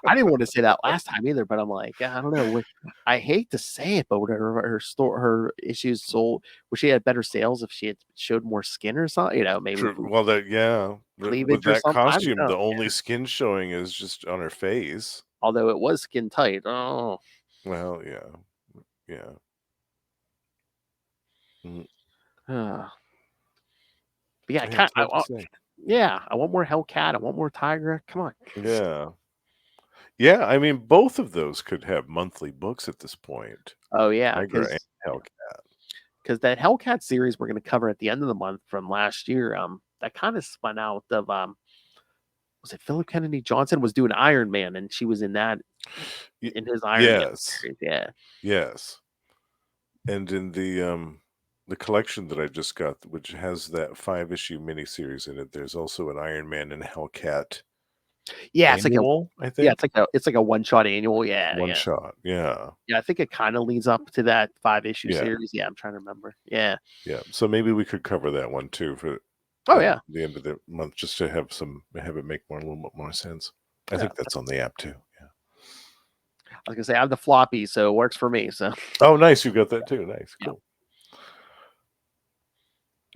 I didn't want to say that last time either, but I'm like, I don't know. I hate to say it, but would her issues sold? Would she had better sales if she had showed more skin or something? Maybe True. Well, cleavage with or that something. costume, the only skin showing is just on her face. Although it was skin tight. Oh, well, yeah. Mm. But yeah, I want more Hellcat. I want more Tigra. Come on. Yeah. I mean, both of those could have monthly books at this point. Oh yeah, Tigra and Hellcat. Because that Hellcat series we're going to cover at the end of the month from last year, that kind of spun out of was it Philip Kennedy Johnson was doing Iron Man, and she was in that in his Iron Man Yes. series. Yeah. Yes. And in the collection that I just got, which has that 5-issue miniseries in it, there's also an Iron Man and Hellcat Yeah, it's like a annual, I think. it's like a one-shot annual. Yeah, One yeah. shot. Yeah. Yeah, I think it kind of leads up to that 5-issue Yeah. series. Yeah, I'm trying to remember. Yeah. Yeah. So maybe we could cover that one too for Oh yeah. the end of the month, just to have it make a little bit more sense. I think that's on the app too. Yeah. I was gonna say I have the floppy, so it works for me. So. Oh, nice. You got that too. Nice. Cool.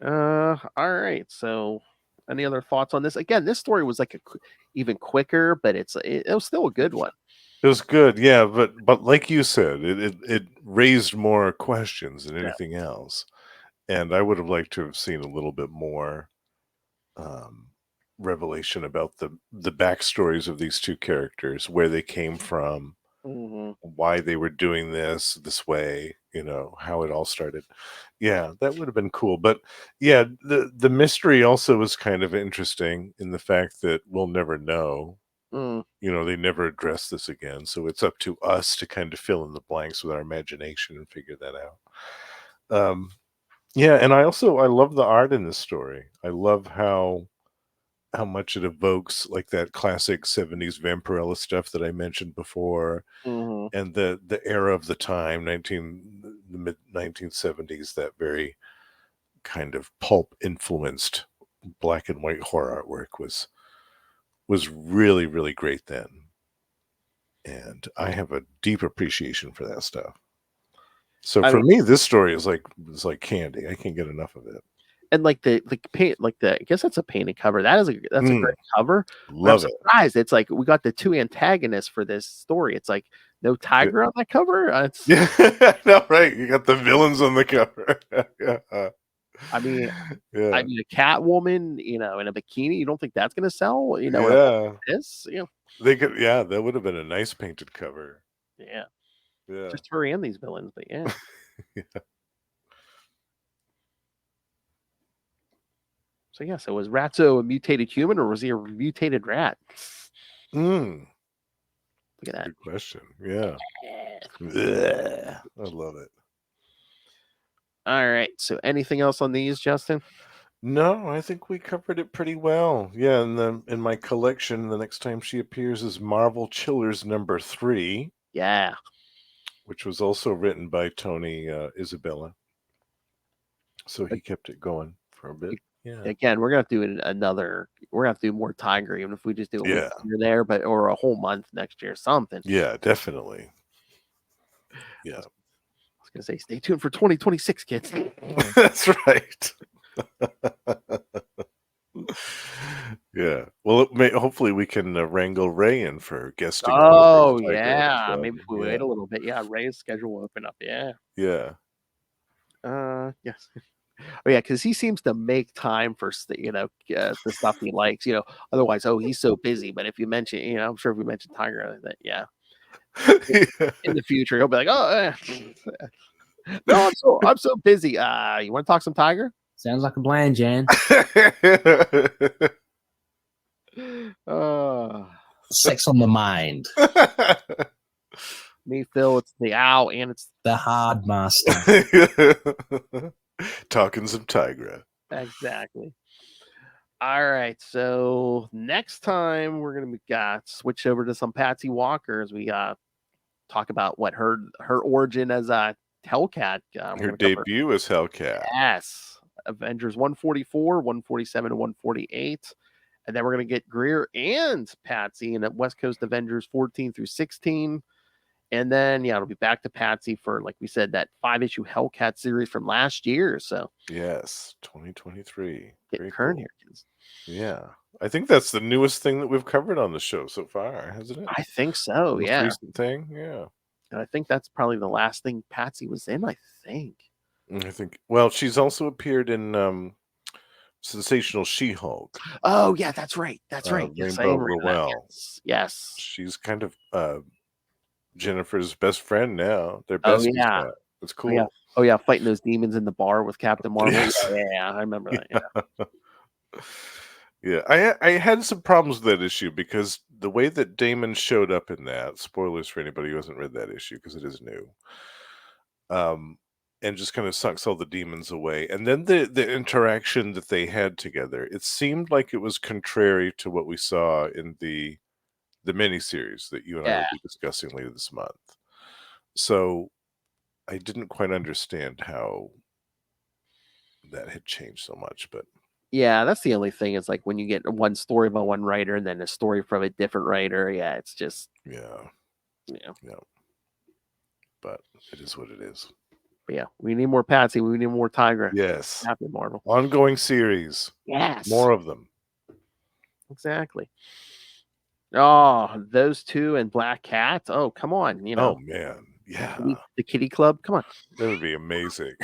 All right. So, any other thoughts on this? Again, this story was like even quicker, but it was still a good one. It was good, yeah, but like you said, it raised more questions than anything else, and I would have liked to have seen a little bit more revelation about the backstories of these two characters, where they came from, why they were doing this way, how it all started. Yeah, that would have been cool. But yeah, the mystery also is kind of interesting in the fact that we'll never know. They never address this again, so it's up to us to kind of fill in the blanks with our imagination and figure that out. Yeah, and I love the art in this story. I love how much it evokes like that classic 70s Vampirella stuff that I mentioned before, and the era of the time, the mid 1970s, that very kind of pulp influenced black and white horror artwork was really, really great then. And I have a deep appreciation for that stuff. So for me, this story is like candy. I can't get enough of it. And like the paint, I guess that's a painted cover. That's a great cover. Love I'm surprised. It's like we got the two antagonists for this story. It's like no Tigra on that cover. Yeah, no, right. You got the villains on the cover. Yeah. I mean, a cat woman, in a bikini. You don't think that's gonna sell? Yeah. This, They could, that would have been a nice painted cover. Yeah. Yeah. Just her and these villains, but yeah. Yeah. So was Ratso a mutated human or was he a mutated rat? Look at that. Good question. Yeah. I love it. All right. So anything else on these, Justin? No, I think we covered it pretty well. Yeah, and in my collection, the next time she appears is Marvel Chillers #3. Yeah. Which was also written by Tony Isabella. So he kept it going for a bit. Yeah. Again, we're gonna have to do we're gonna have to do more Tiger, even if we just do a week here there, or a whole month next year, something. Yeah, definitely. Yeah. I was gonna say, stay tuned for 2026, kids. That's right. Yeah. Well, hopefully we can wrangle Ray in for guesting. Oh yeah, maybe if we wait a little bit. Yeah, Ray's schedule will open up. Yeah. Yeah. Yes. Oh yeah, because he seems to make time for the stuff he likes. Otherwise, he's so busy. But if you mention, I'm sure if we mention Tiger, that in the future he'll be like, oh, no, I'm so busy. You want to talk some Tiger? Sounds like a plan, Jan. Sex on the mind. Me, Phil, it's the owl, and it's the hard master. Talking some Tigra. Exactly. All right. So next time we're gonna switch over to some Patsy Walker as we talk about what her origin as a Hellcat. Her debut as Hellcat. Yes. Avengers 144, 147, and 148. And then we're going to get Greer and Patsy in West Coast Avengers 14 through 16. And then, it'll be back to Patsy for, like we said, that 5-issue Hellcat series from last year. So, yes, 2023. Get current here, kids. Yeah. I think that's the newest thing that we've covered on the show so far, hasn't it? I think so, Most recent thing, yeah. And I think that's probably the last thing Patsy was in, I think. Well, she's also appeared in Sensational She-Hulk. Oh, yeah, that's right. That's right. Rainbow Rowell. Yes. She's kind of Jennifer's best friend now. They're besties. Yeah. It's cool. Oh, yeah. Fighting those demons in the bar with Captain Marvel. Yes. Yeah, I remember that. Yeah. Yeah, I had some problems with that issue because the way that Damon showed up in that, spoilers for anybody who hasn't read that issue because it is new, and just kind of sucks all the demons away. And then the interaction that they had together, it seemed like it was contrary to what we saw in the miniseries that you and I will be discussing later this month. So I didn't quite understand how that had changed so much, but Yeah, that's the only thing. Is like when you get one story by one writer and then a story from a different writer. Yeah, it's just yeah. But it is what it is. But yeah, we need more Patsy. We need more Tigra. Yes. Happy Marvel. Ongoing series. Yes. More of them. Exactly. Oh, those two and Black Cat. Oh, come on. You know. Oh man. Yeah. The Kitty Club. Come on. That would be amazing.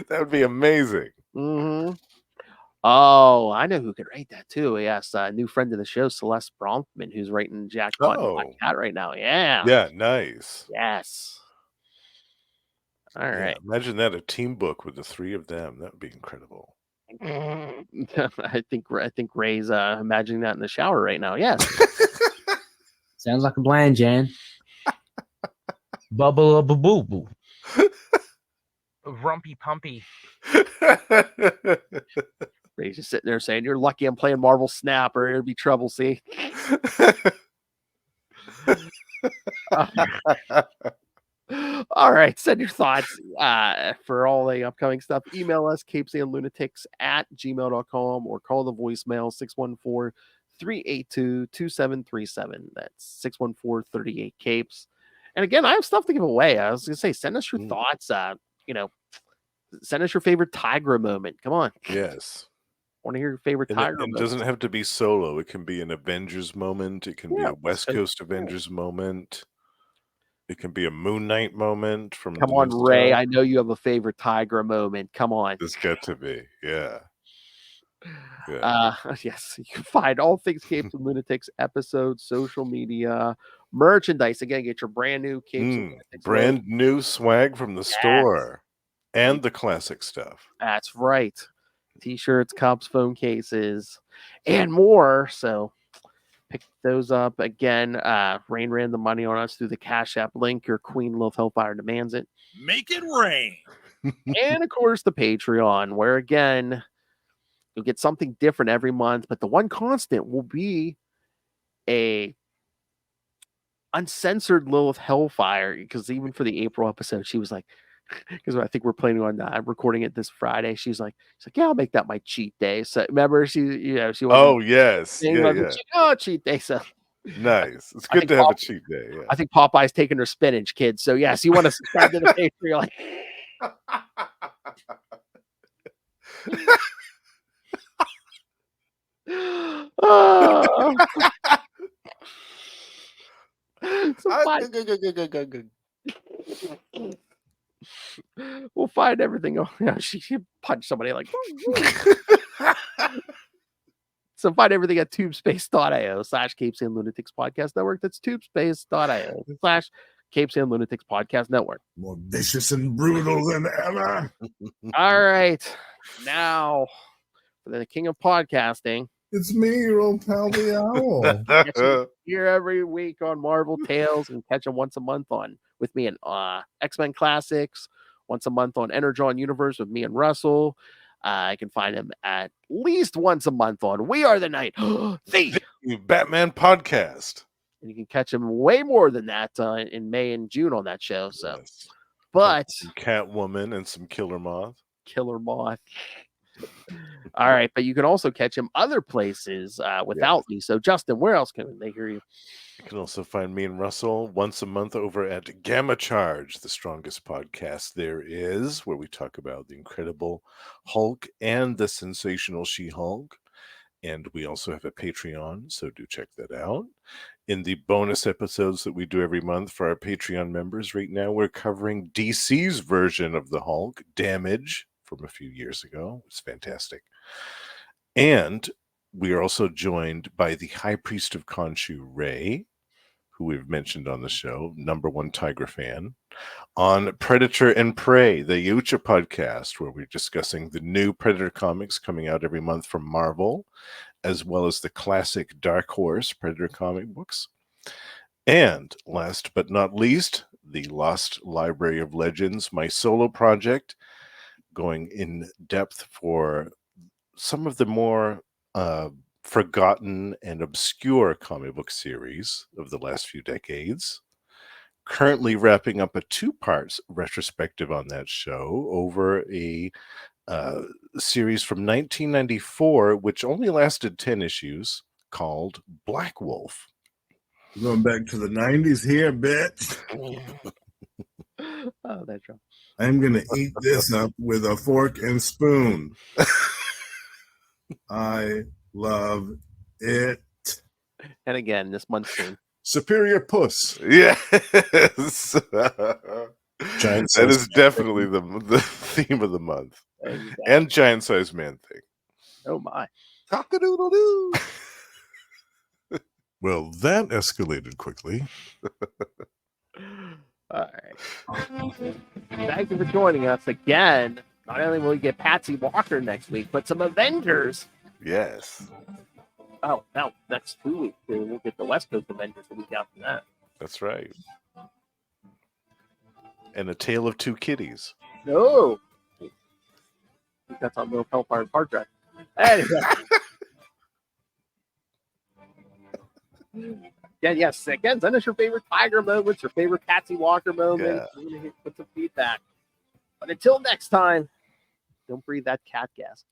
That would be amazing. Mm-hmm. Oh, I know who could write that too. Yes, a new friend of the show, Celeste Bronfman, who's writing Jackpot and Black Cat right now. Yeah. Yeah, nice. Yes. All right. Imagine that, a team book with the three of them. That would be incredible. I think Ray's imagining that in the shower right now. Yes. Sounds like a plan, Jan. Bubble boo boo boo. Rumpy pumpy. Ray's just sitting there saying, "You're lucky I'm playing Marvel Snap, or it'd be trouble." See. All right, send your thoughts for all the upcoming stuff. Email us CapesandLunatics@gmail.com or call the voicemail 614-382-2737. That's 614-38-CAPES. And again, I have stuff to give away. I was gonna say, send us your thoughts. Send us your favorite Tigra moment. Come on. Yes. Want to hear your favorite Tigra moment? It doesn't have to be solo. It can be an Avengers moment. It can be a West Coast Avengers moment. It can be a Moon Knight moment from. Come on, Ray. I know you have a favorite Tigra moment. Come on. It's got to be. Yeah. Yes, you can find all things Capes and Lunatics episodes, social media, merchandise. Again, get your brand new Capes and Lunatics brand new swag from the store and the classic stuff. That's right. T-shirts, cups, phone cases, and more. So pick those up. Again, Rain ran the money on us through the Cash App link. Your Queen Love Hellfire demands it. Make it rain. And of course, the Patreon, where again, you'll get something different every month, but the one constant will be a uncensored Lilith Hellfire. Because even for the April episode, she was like, because I think we're planning on recording it this Friday. She's like, yeah, I'll make that my cheat day. So remember, she was. Oh yes, cheat day. So nice. It's good to have a cheat day. Yeah. I think Popeye's taking her spinach, kids. So yes, you want to subscribe to the Patreon. We'll find everything. She punched somebody like. So find everything at tubespace.io/CapesandLunatics Podcast Network. That's tubespace.io/CapesandLunatics Podcast Network. More vicious and brutal than ever. All right. Now, for the king of podcasting. It's me, your old pal, the Owl. Here every week on Marvel Tales, and catch him once a month with me in X-Men Classics, once a month on Energon Universe with me and Russell. I can find him at least once a month on We Are the Night, the Batman podcast. And you can catch him way more than that in May and June on that show. So, but some Catwoman and some Killer Moth. All right, but you can also catch him other places without me. So, Justin, where else can they hear you? You can also find me and Russell once a month over at Gamma Charge, the strongest podcast there is, where we talk about the Incredible Hulk and the Sensational She-Hulk. And we also have a Patreon, so do check that out. In the bonus episodes that we do every month for our Patreon members, right now we're covering DC's version of the Hulk, Damage, from a few years ago. It's fantastic. And we are also joined by the High Priest of Khonshu, Ray, who we've mentioned on the show, #1 Tigra fan, on Predator and Prey, the Yucha podcast, where we're discussing the new Predator comics coming out every month from Marvel, as well as the classic Dark Horse Predator comic books. And last but not least, the Lost Library of Legends, my solo project, going in depth for some of the more forgotten and obscure comic book series of the last few decades. Currently wrapping up a 2-part retrospective on that show over a series from 1994, which only lasted 10 issues, called Black Wolf. Going back to the 90s here, bitch. Oh, that's right. I'm going to eat this up with a fork and spoon. I love it. And again, this month's theme. Superior puss. Yes. Giant That is size definitely the theme of the month. Exactly. And giant sized man thing. Oh my. Cock-a-doodle-doo. Well, that escalated quickly. All right. Thank you for joining us again. Not only will we get Patsy Walker next week, but some Avengers. Yes. Oh, no, next 2 weeks. We'll get the West Coast Avengers the week after that. That's right. And A Tale of Two Kitties. No. I think that's on Will Hellfire's hard drive. Anyway. Yeah, yes. Again, send us your favorite Tiger moments, your favorite Patsy Walker moments. We're going to put some feedback. But until next time, don't breathe that cat gas.